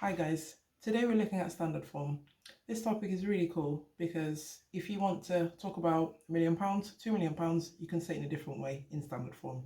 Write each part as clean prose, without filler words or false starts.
Hi guys, today we're looking at standard form. This topic is really cool because if you want to talk about £1,000,000, £2,000,000, you can say it in a different way in standard form.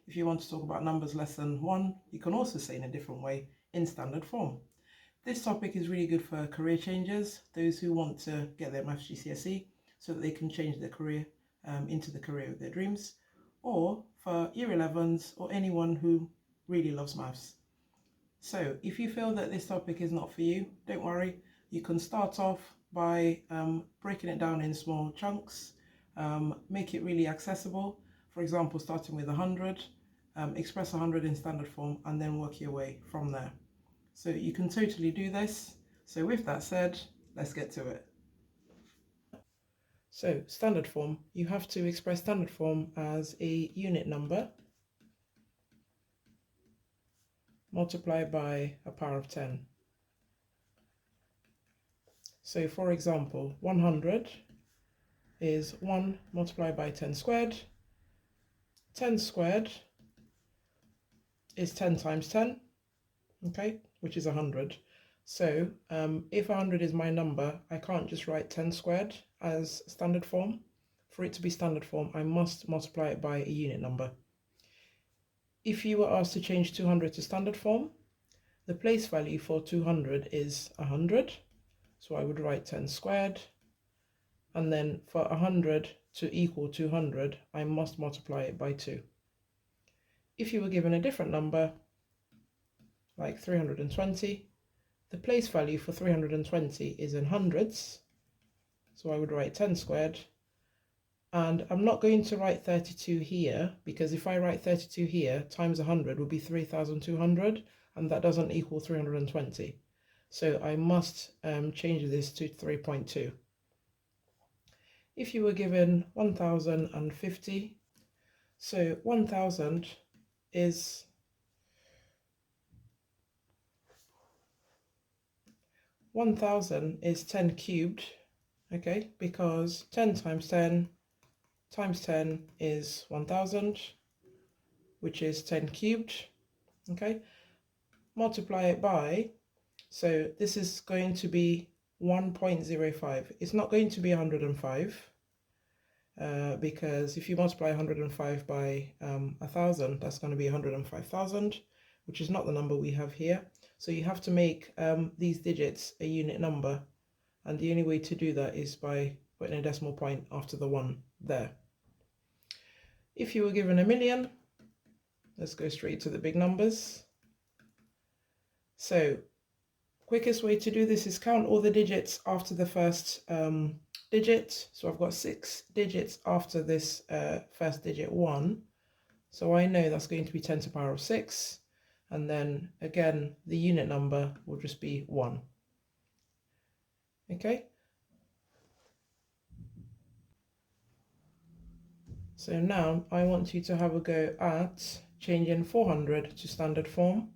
If you want to talk about numbers less than 1, you can also say in a different way in standard form. This topic is really good for career changers, those who want to get their Maths GCSE so that they can change their career into the career of their dreams, or for Year 11s or anyone who really loves maths. So if you feel that this topic is not for you, don't worry. You can start off by breaking it down in small chunks, make it really accessible. For example, starting with 100, express 100 in standard form and then work your way from there. So you can totally do this. So with that said, let's get to it. So standard form, you have to express standard form as a unit number multiplied by a power of 10. So for example, 100 is 1 multiplied by 10 squared. 10 squared is 10 times 10, okay, which is 100. So if 100 is my number, I can't just write 10 squared as standard form. For it to be standard form, I must multiply it by a unit number. If you were asked to change 200 to standard form, the place value for 200 is 100. So I would write 10 squared. And then for 100 to equal 200, I must multiply it by 2. If you were given a different number, like 320, the place value for 320 is in hundreds. So I would write 10 squared. And I'm not going to write 32 here, because if I write 32 here, times 100 would be 3,200, and that doesn't equal 320. So I must change this to 3.2. If you were given 1,050, so 1,000 is 10 cubed, okay, because 10 times 10 times 10 is 1,000, which is 10 cubed, okay. Multiply it by, so this is going to be 1.05. It's not going to be 105, because if you multiply 105 by 1,000, that's going to be 105,000, which is not the number we have here. So you have to make these digits a unit number, and the only way to do that is by putting a decimal point after the 1 there. If you were given 1,000,000, let's go straight to the big numbers. So quickest way to do this is count all the digits after the first digit. So I've got 6 digits after this first digit 1. So I know that's going to be 10 to the power of 6. And then again, the unit number will just be 1. Okay. So now I want you to have a go at changing 400 to standard form,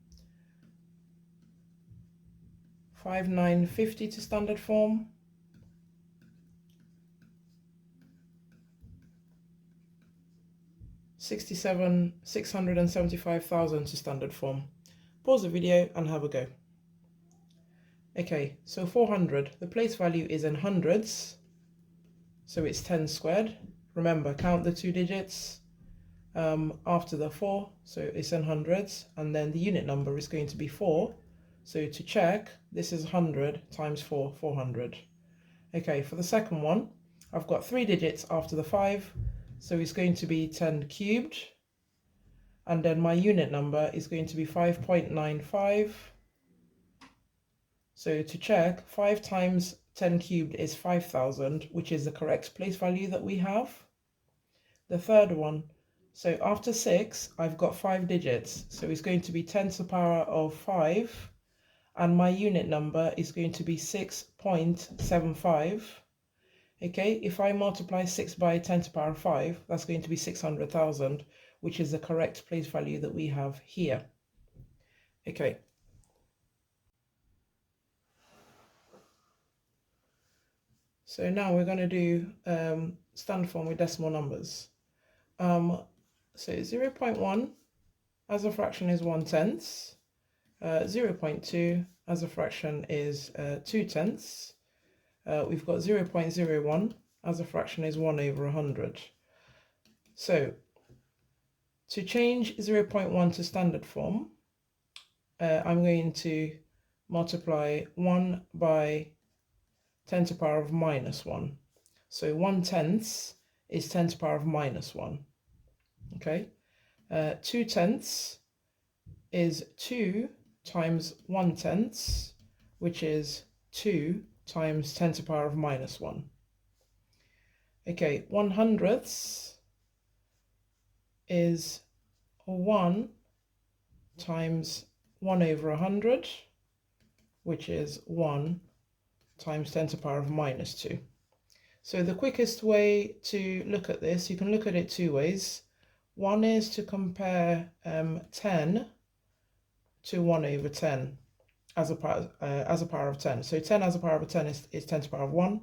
5,950 to standard form, 675,000 to standard form. Pause the video and have a go. Okay, so 400, the place value is in hundreds, so it's 10 squared. Remember, count the 2 digits after the 4, so it's in hundreds, and then the unit number is going to be 4. So to check, this is 100 times 4, 400. Okay, for the second one, I've got 3 digits after the 5, so it's going to be 10 cubed, and then my unit number is going to be 5.95. So to check, 5 times 10 cubed is 5,000, which is the correct place value that we have. The third one, so after 6, I've got 5 digits, so it's going to be 10 to the power of 5, and my unit number is going to be 6.75. Okay, if I multiply 6 by 10 to the power of 5, that's going to be 600,000, which is the correct place value that we have here. Okay. So now we're going to do standard form with decimal numbers. So 0.1 as a fraction is 1/10. 0.2 as a fraction is 2 tenths. We've got 0.01 as a fraction is 1 over 100. So to change 0.1 to standard form, I'm going to multiply 1 by 10 to the power of minus 1. So 1 tenths is 10 to the power of minus 1. Okay, 2 tenths is 2 times 1 tenths, which is 2 times 10 to the power of minus 1. Okay, 1/100 is 1 times 1 over 100, which is 1 times 10 to the power of minus 2. So the quickest way to look at this, you can look at it two ways. One is to compare 10 to 1 over 10 as a power of 10. So 10 as a power of 10 is 10 to the power of 1,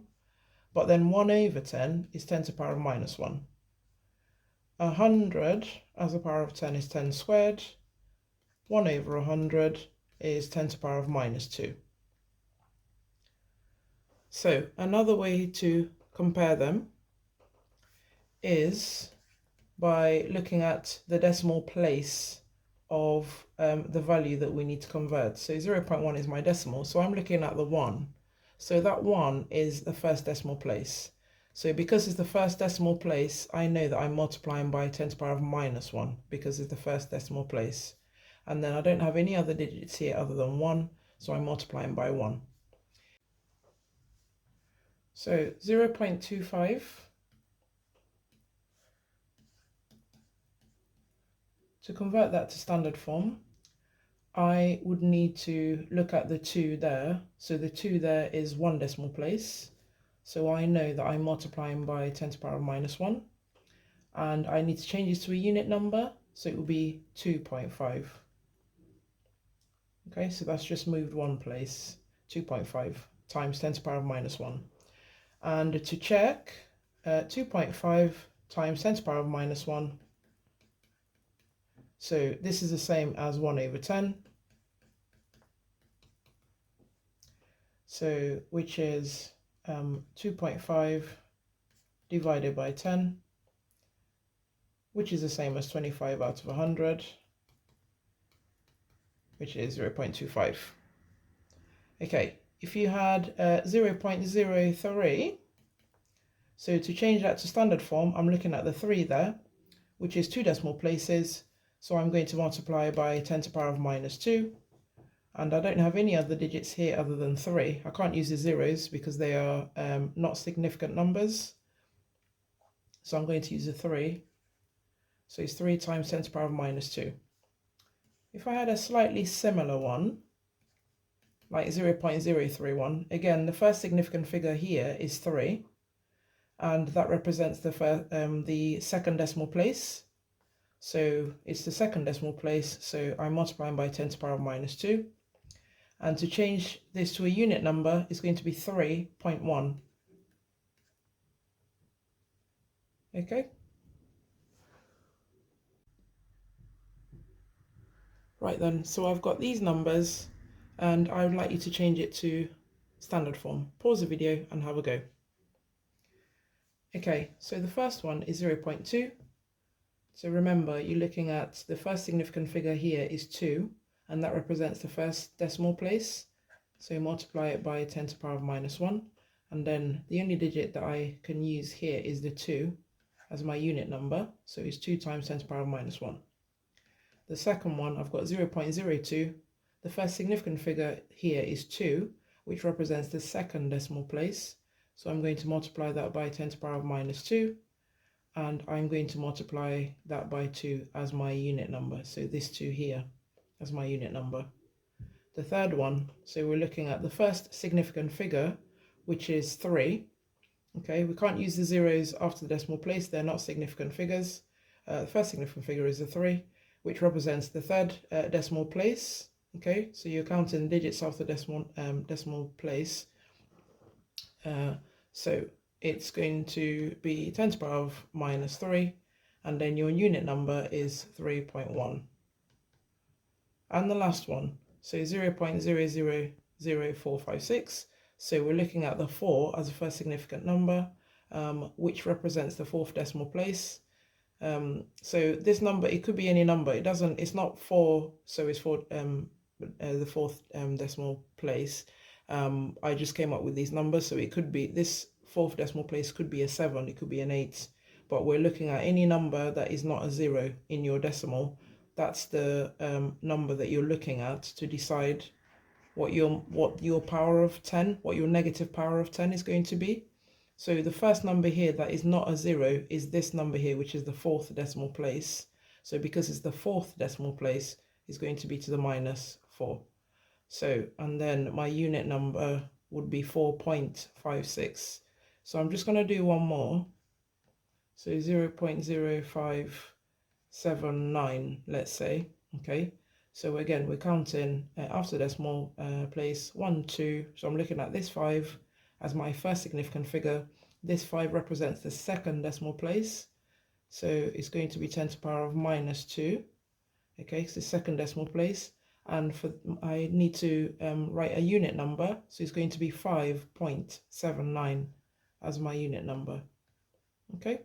but then 1 over 10 is 10 to the power of minus 1. 100 as a power of 10 is 10 squared. 1 over 100 is 10 to the power of minus 2. So another way to compare them is by looking at the decimal place of the value that we need to convert. So 0.1 is my decimal, so I'm looking at the 1. So that 1 is the first decimal place. So because it's the first decimal place, I know that I'm multiplying by 10 to the power of minus 1 because it's the first decimal place. And then I don't have any other digits here other than 1, so I'm multiplying by 1. So 0.25 to convert that to standard form, I would need to look at the 2 there. So the 2 there is 1 decimal place. So I know that I'm multiplying by 10 to the power of minus 1. And I need to change this to a unit number, so it will be 2.5. Okay, so that's just moved one place, 2.5 times 10 to the power of minus 1. And to check, 2.5 times 10 to the power of minus 1. So this is the same as 1 over 10. So which is 2.5 divided by 10, which is the same as 25 out of 100, which is 0.25. Okay, if you had 0.03, so to change that to standard form, I'm looking at the 3 there, which is 2 decimal places. So I'm going to multiply by 10 to the power of minus 2. And I don't have any other digits here other than 3. I can't use the zeros because they are not significant numbers. So I'm going to use a 3. So it's 3 times 10 to the power of minus 2. If I had a slightly similar one, like 0.031, again, the first significant figure here is 3. And that represents the second decimal place. So it's the second decimal place. So I'm multiplying by 10 to the power of minus 2. And to change this to a unit number is going to be 3.1. Okay. Right then, so I've got these numbers and I would like you to change it to standard form. Pause the video and have a go. Okay, so the first one is 0.2. So remember, you're looking at the first significant figure here is 2, and that represents the first decimal place. So you multiply it by 10 to the power of minus 1. And then the only digit that I can use here is the 2 as my unit number. So it's 2 times 10 to the power of minus 1. The second one, I've got 0.02. The first significant figure here is 2, which represents the second decimal place. So I'm going to multiply that by 10 to the power of minus 2. And I'm going to multiply that by 2 as my unit number. So this 2 here as my unit number. The third one, so we're looking at the first significant figure, which is 3. Okay, we can't use the zeros after the decimal place. They're not significant figures. The first significant figure is a 3, which represents the third decimal place. Okay, so you're counting digits after decimal place. So it's going to be 10 to the power of minus 3, and then your unit number is 3.1. And the last one, So 0.000456. So we're looking at the 4 as the first significant number, which represents the 4th decimal place. So this number, it could be any number. It's not 4, so it's for the 4th decimal place. I just came up with these numbers, so it could be, this 4th decimal place could be a 7, it could be an 8, but we're looking at any number that is not a 0 in your decimal. That's the number that you're looking at to decide what your power of 10, what your negative power of 10 is going to be. So the first number here that is not a 0 is this number here, which is the 4th decimal place. So because it's the 4th decimal place, it's going to be to the -4. So, and then my unit number would be 4.56. So I'm just going to do one more. So 0.0579, let's say. Okay. So again, we're counting after decimal place 1, 2. So I'm looking at this 5 as my first significant figure. This 5 represents the 2nd decimal place. So it's going to be 10 to the power of -2. Okay, so the 2nd decimal place. And I need to write a unit number. So it's going to be 5.79 as my unit number. Okay.